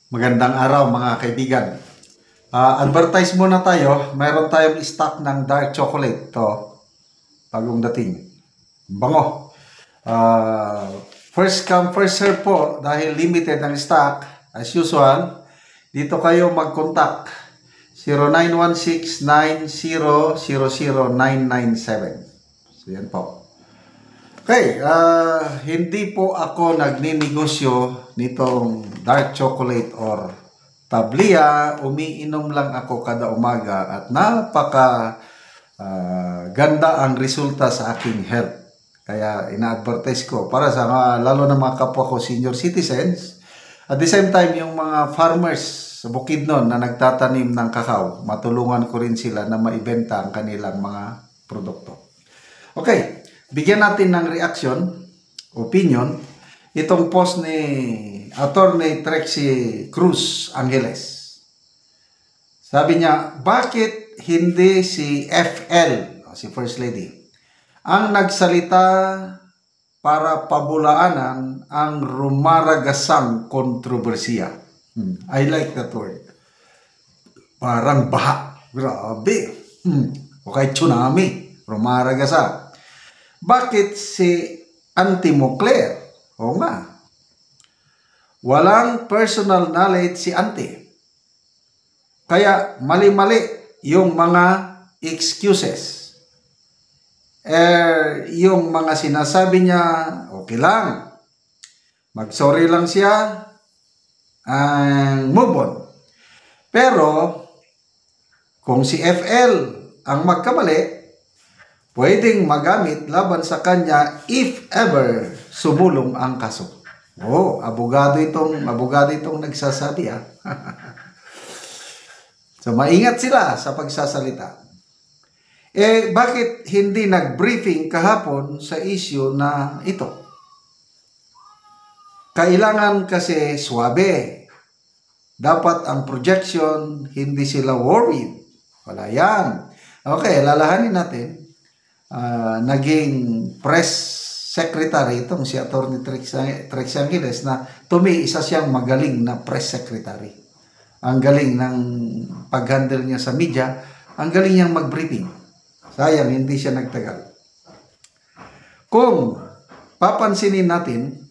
Magandang araw mga kaibigan. Advertise muna tayo. Mayroon tayong stock ng dark chocolate. To bagong dating. Bango. First come, first serve po dahil limited ang stock. As usual, dito kayo mag-contact 0916-9000-997. So yan po. Okay, hindi po ako nagninegosyo nitong dark chocolate or tablia. Umiinom lang ako kada umaga at napaka ganda ang resulta sa aking health. Kaya ina-advertise ko para sa lalo na mga kapwa ko senior citizens. At the same time, yung mga farmers sa Bukidnon na nagtatanim ng kakao, matulungan ko rin sila na maibenta ang kanilang mga produkto. Okay. Bigyan natin ng reaction, opinion, itong post ni Attorney Trixie Cruz Angeles. Sabi niya, bakit hindi si FL, si First Lady, ang nagsalita para pabulaanan ang rumaragasang kontrobersiya? I like that word. Parang baha. Grabe. O kay tsunami. Rumaragasa. Bakit si Auntie Moclair? Oo nga. Walang personal knowledge si Auntie. Kaya mali-mali yung mga excuses. Yung mga sinasabi niya, okay lang. Mag-sorry lang siya. Move on. Pero, kung si FL ang magkamali, pwedeng magamit laban sa kanya if ever sumulong ang kaso. Abogado itong nagsasabi. So maingat sila sa pagsasalita. Bakit hindi nag-briefing kahapon sa issue na ito? Kailangan kasi swabe. Dapat ang projection, hindi sila worried. Wala yan. Okay, lalahanin natin. Naging press secretary itong si Atty. Trixie Angeles na to me, isa siyang magaling na press secretary. Ang galing ng pag-handle niya sa media, ang galing niyang mag-briefing. Sayang, hindi siya nagtagal. Kung papansinin natin,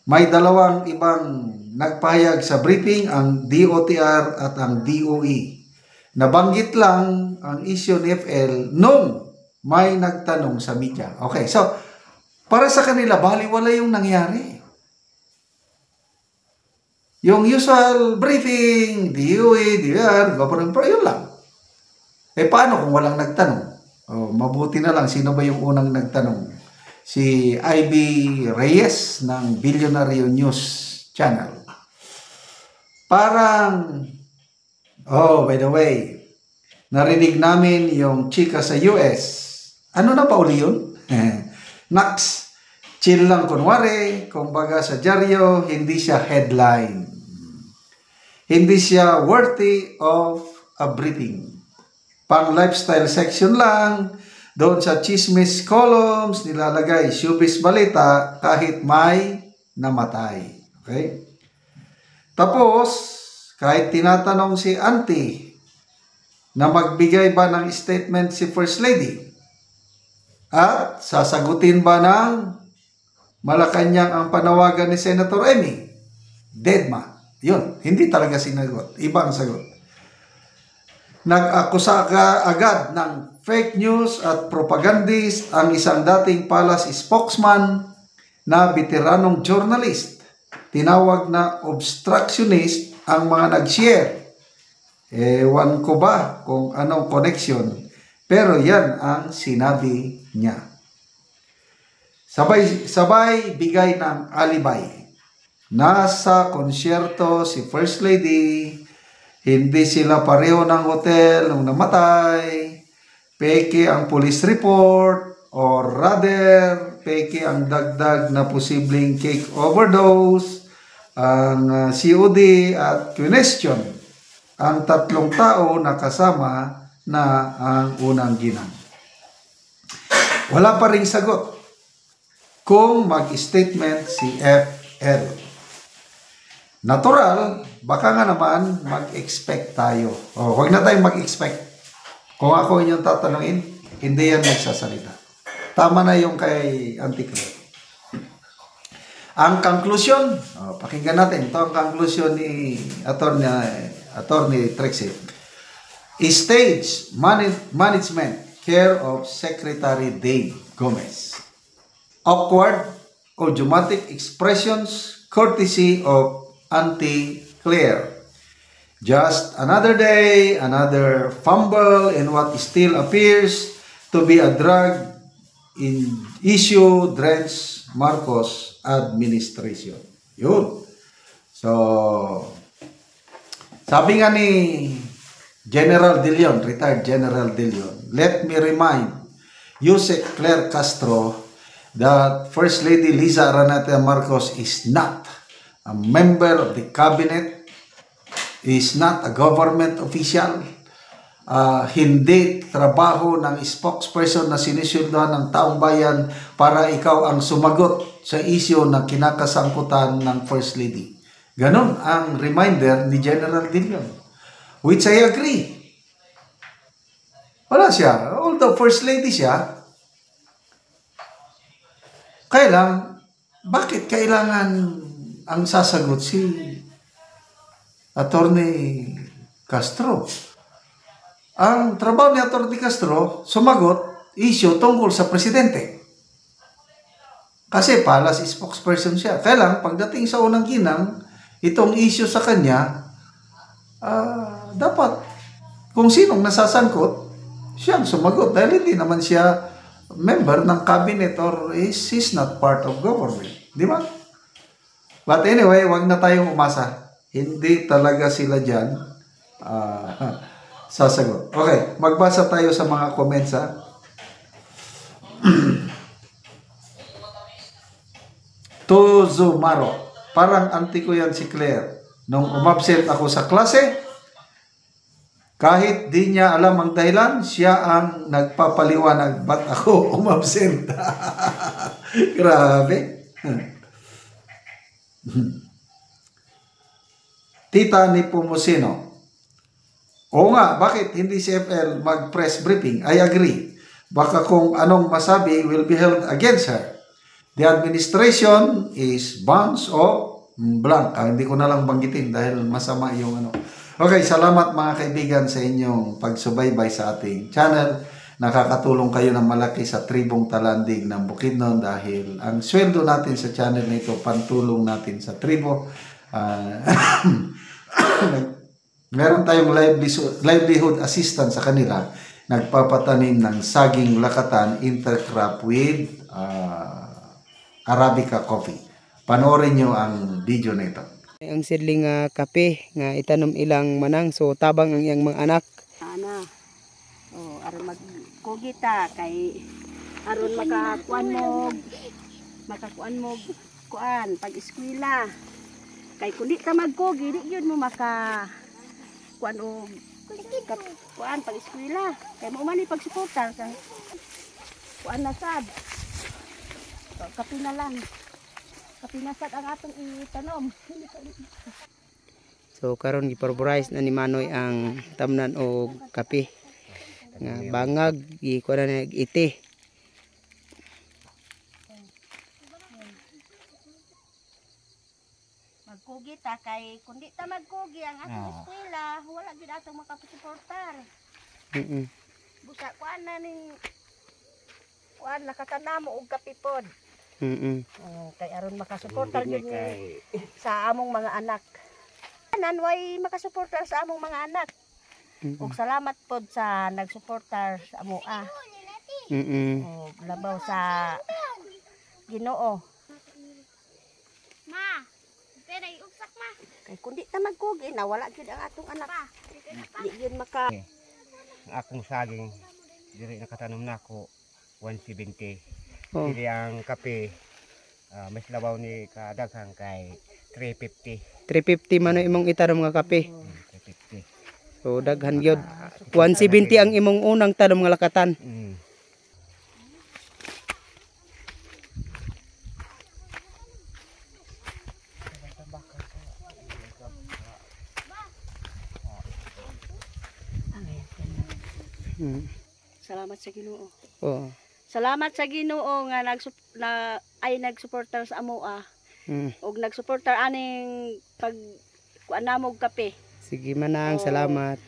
may dalawang ibang nagpahayag sa briefing, ang DOTR at ang DOE. Nabanggit lang ang issue ni FL nung may nagtanong sa media. Okay, so, para sa kanila, baliwala yung nangyari. Yung usual briefing, DOE, DOR, government, pero yun lang. Paano kung walang nagtanong? Mabuti na lang, sino ba yung unang nagtanong? Si Ivy Reyes ng Billionaire News Channel. Parang, by the way, narinig namin yung chika sa US. Ano na pa uli yun? Nax. Chill lang kunwari. Kumbaga sa dyaryo, hindi siya headline. Hindi siya worthy of a briefing. Pang lifestyle section lang. Doon sa chismis columns, nilalagay showbiz balita kahit may namatay. Okay? Tapos, kahit tinatanong si Auntie na magbigay ba ng statement si First Lady, at sasagutin ba ng Malacanang ang panawagan ni Senator Amy? Deadma. Yun, hindi talaga sinagot. Ibang sagot. Nag-akusa ka agad ng fake news at propagandist ang isang dating palace spokesman na veteranong journalist. Tinawag na obstructionist ang mga nag-share. Ewan ko ba kung anong connection. Pero yan ang sinabi niya. Sabay bigay ng alibay. Nasa konsyerto si First Lady, hindi sila pareho ng hotel nung namatay, peke ang police report, or rather, peke ang dagdag na posibleng cake overdose, ang COD at question ang tatlong tao na kasama na ang unang ginang. Wala pa ring sagot kung mag-statement si FL. natural, baka nga naman mag-expect tayo. O, huwag na tayong mag-expect. Kung ako inyong tatanungin, hindi yan magsasalita. Tama na yung kay Auntie Claire. Ang conclusion, pakinggan natin. Ito ang conclusion ni Attorney Trixie. Stage management, care of Secretary Dave Gomez. Awkward, idiomatic expressions, courtesy of Auntie Claire. Just another day, another fumble in what still appears to be a drug in issue drenched Marcos administration. Yun. So, sabi nga ni General De Leon, retired General De Leon, let me remind Yusek Claire Castro that First Lady Liza Araneta Marcos is not a member of the cabinet, is not a government official, hindi trabaho ng spokesperson na sinusundan ng taong bayan para ikaw ang sumagot sa isyu na kinakasangkutan ng First Lady. Ganon ang reminder ni General De Leon. Which I agree. Wala siya. Although First Lady siya, kaya lang, bakit kailangan ang sasagot si Attorney Castro? Ang trabaho ni Attorney Castro, sumagot, issue tungkol sa presidente. Kasi palas spokesperson siya. Kaya lang, pagdating sa unang ginang, itong issue sa kanya, dapat kung sinong nasasangkot, siyang sumagot dahil hindi naman siya member ng cabinet or he's not part of government. Di ba? But anyway, wag na tayong umasa. Hindi talaga sila dyan sasagot. Okay, magbasa tayo sa mga comments ha. Tuzumaro. Parang auntie ko yan si Claire. Nung umabsent ako sa klase, kahit di niya alam ang dahilan, siya ang nagpapaliwanag ba't ako umabsent. Grabe. Tita ni Pumusino. Oo nga, bakit hindi si FL mag-press briefing? I agree. Baka kung anong masabi will be held against her. The administration is bounds of blank. Hindi ko na lang banggitin dahil masama yung ano. Okay, salamat mga kaibigan sa inyong pagsubaybay sa ating channel. Nakakatulong kayo ng malaki sa tribong talandig ng Bukidnon dahil ang sweldo natin sa channel na ito, pantulong natin sa tribo. Meron tayong livelihood assistance sa kanila. Nagpapatanim ng saging lakatan intercrop with Arabica coffee. Panoorin nyo ang video na ito. Ang sidling kape nga itanom ilang manang so tabang ang iyang mga anak. Ana. Oh, aron magkugita kay aron makakuan mo kuan pag eskwela. Kay kundi ka magkugi di gyud mo maka kuan og kuan pag eskwela. Kay mo man ni pagsuportar kay kuan na sad. Kape na lang. Kapinasad ang atong itanom. So karon giparborise na ni Manoy ang tamnan og kape. Nga bangag ikuan na iti. Magkugi ta kay kundi ta magkugi ang atong eskwela, wala gid atong makasuportar. Busa kuan na ning kuan nakatanamo og kape pod. Kay aron makasuportar gyud ni sa among mga anak. Nanway makasuportar sa among mga anak. Ug salamat pod sa nagsuportar sa amoa. Labaw sa Ginoo. Ma, pero ugsak ma. Kay kundi ta magkugi na wala gyud ang atong anak. Di gyud maka akong saging diri nakatanom nako 170. Dili ang kape mas labaw ni kadaghan kay 350. 350 man imong itanom nga kape. 350. So daghan gyud. 170 ang imong unang tanom nga lakatan. Salamat sa Ginoo. Oh. Salamat sa Ginoo nga nagsuportar sa amoa. Og nagsuportar aning pag kuan namog kape. Sige manang, Oo. salamat.